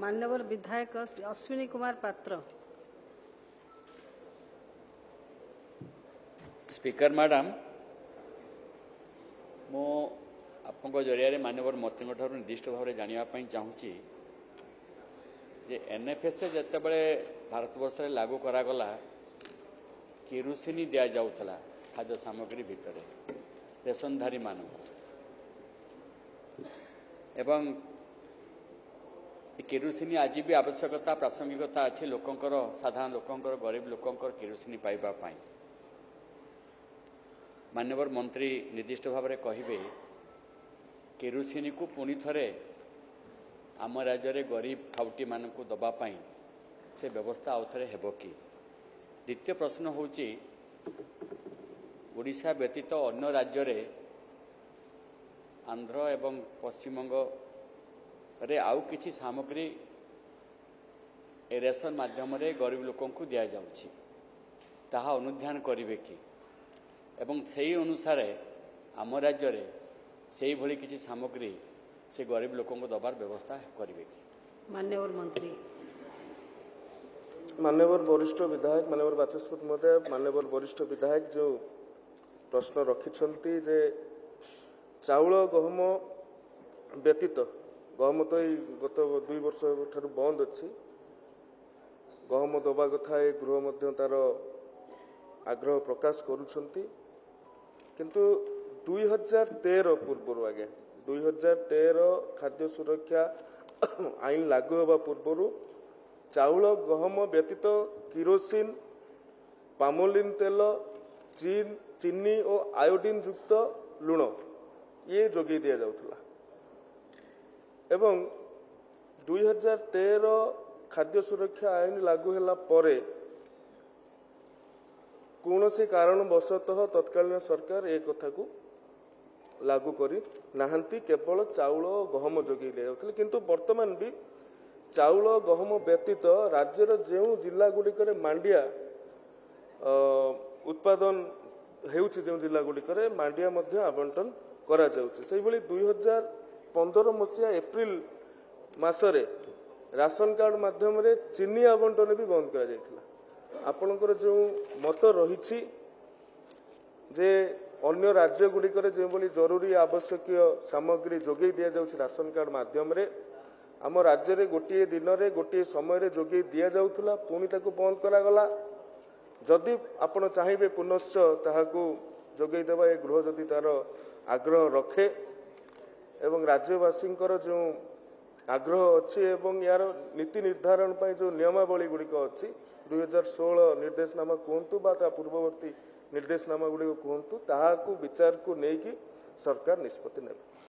मान्यवर विधायक अश्विनी कुमार पात्र। स्पीकर मैडम, मु आपन जरिया मान्यवर मंत्री निर्दिष्ट भाव में जानापी चाहूँगी जे एनएफएस जितेबाला भारत वर्ष लागू करागला केरोसिन दि जाऊला खाद्य सामग्री भितर रेशनधारी मान एवं केरोसिन आज भी आवश्यकता प्रासंगिकता अच्छी लोकंकर साधारण लोकंकर गरीब लोकंकर केरोसिन पाइबापी मान्यवर मंत्री निर्दिष्ट भाव में कहे केरोसिन को पुणी थे आम राज्य में गरीब खाउटी मानक दवापाई से व्यवस्था आउ थे हेब कि। द्वितीय प्रश्न होची ओडिशा व्यतीत अन्य राज्य रे आंध्र एवं पश्चिमबंग रे आउ किछि सामग्री रेशन माध्यम रे गरीब लोकों को दिया जाउछि ताहा अनुध्यान करिवे कि एवं सेही अनुसार आम राज्य रे सेही भली किछि सामग्री से गरीब लोकों को दबार व्यवस्था करिवे कि। मान्यवर मंत्री मान्यवर वरिष्ठ विधायक मान्यवर बाचस्पति महोदय मान्यवर वरिष्ठ विधायक जो प्रश्न रखिछंती जे चाउल गहम व्यतीत गहम तो गत 2 वर्ष ठारू बंद अच्छी गहम दबा कथा ए गृह मध्य तार आग्रह प्रकाश करुछंती किंतु 2013 पूर्व आगे 2013 खाद्य सुरक्षा आईन लागू होगा पूर्व चाउल गहम व्यतीत किरोसिन पामोलिन तेल चीनी और आयोडीन युक्त लुण ये जोगे दि जाउथला एवं 2013 खाद्य सुरक्षा आईन लागू होला परे कौनसी कारणवशतः तत्कालीन सरकार ए कथा को लागू करी नाहंती केवल चाउल गहम जोगे दि जाउथले किंतु वर्तमान भी चाउल गहम व्यतीत राज्यर जो जिला गुड़िक मांडिया उत्पादन हेउछि जो जिला गुड़िक मांडिया मध्य आवंटन करा जाउछि। सेहि भली 2015 मसीहा एप्रिल मासरे राशन कार्ड माध्यम रे चीनी आवंटन भी बंद करा जायथिला। आपनकर जो मत रहिछि जे अन्य राज्य गुड़िक जो भली जरूरी आवश्यक सामग्री जोगे दिया जाउछि राशन कार्ड माध्यम रे आम राज्य में गोटे दिन में गोटे समय जोगे दि जाउथला पुणी ताको बंद करागला जदि आपण चाहिए पुनश्च ताहाकू जोगे देवा ए गृह जदि तार आग्रह रखे एवं राज्यवासी जो आग्रह अच्छी एवं यार नीति निर्धारण पर जो नियमावली गुड़िक अच्छी 2016 निर्देशनामा कहतु बा पूर्ववर्ती निर्देशनामा गुड़िक कहतु ताहाकू विचार को लेकिन सरकार निष्पत्ति नेबे।